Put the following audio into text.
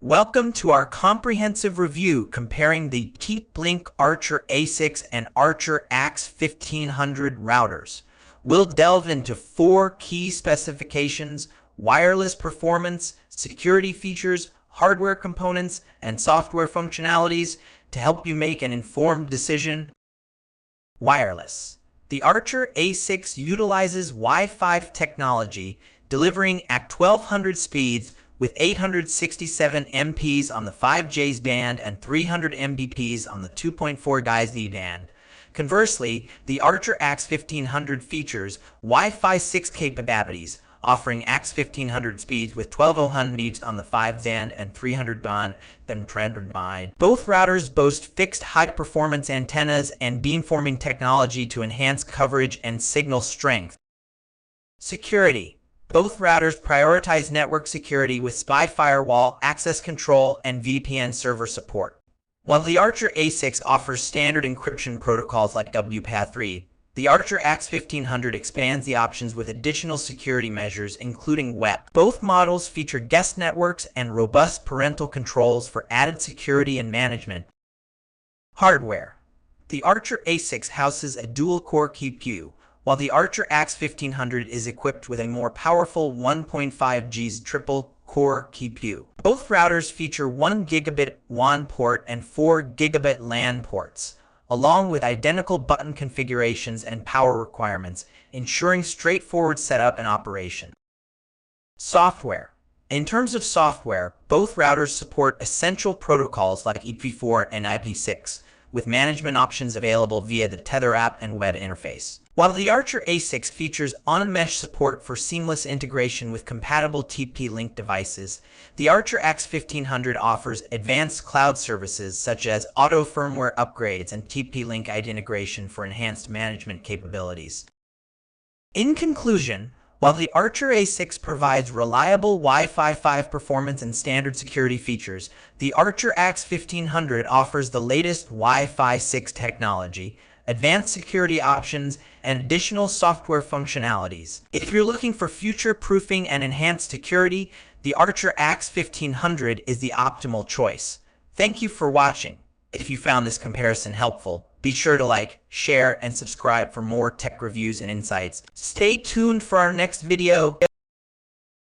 Welcome to our comprehensive review comparing the TP-Link Archer A6 and Archer AX1500 routers. We'll delve into 4 key specifications: wireless performance, security features, hardware components, and software functionalities to help you make an informed decision. Wireless. The Archer A6 utilizes Wi-Fi technology, delivering AX1200 speeds with 867 Mbps on the 5Gs band and 300 Mbps on the 2.4 GHz band. Conversely, the Archer AX1500 features Wi-Fi 6 capabilities, offering AX1500 speeds with 1200 Mbps on the 5 band and 300 band, then 300 band. Both routers boast fixed high-performance antennas and beamforming technology to enhance coverage and signal strength. Security. Both routers prioritize network security with SPI firewall, access control, and VPN server support. While the Archer A6 offers standard encryption protocols like WPA3, the Archer AX1500 expands the options with additional security measures, including WEP. Both models feature guest networks and robust parental controls for added security and management. Hardware. The Archer A6 houses a dual-core CPU, while the Archer AX1500 is equipped with a more powerful 1.5 GHz triple-core CPU. Both routers feature 1 gigabit WAN port and 4 gigabit LAN ports, along with identical button configurations and power requirements, ensuring straightforward setup and operation. Software. In terms of software, both routers support essential protocols like IPv4 and IP6, with management options available via the Tether app and web interface. While the Archer A6 features on-mesh support for seamless integration with compatible TP-Link devices, the Archer AX1500 offers advanced cloud services such as auto firmware upgrades and TP-Link ID integration for enhanced management capabilities. In conclusion, while the Archer A6 provides reliable Wi-Fi 5 performance and standard security features, the Archer AX1500 offers the latest Wi-Fi 6 technology, advanced security options, and additional software functionalities. If you're looking for future-proofing and enhanced security, the Archer AX1500 is the optimal choice. Thank you for watching. If you found this comparison helpful, be sure to like, share, and subscribe for more tech reviews and insights. Stay tuned for our next video.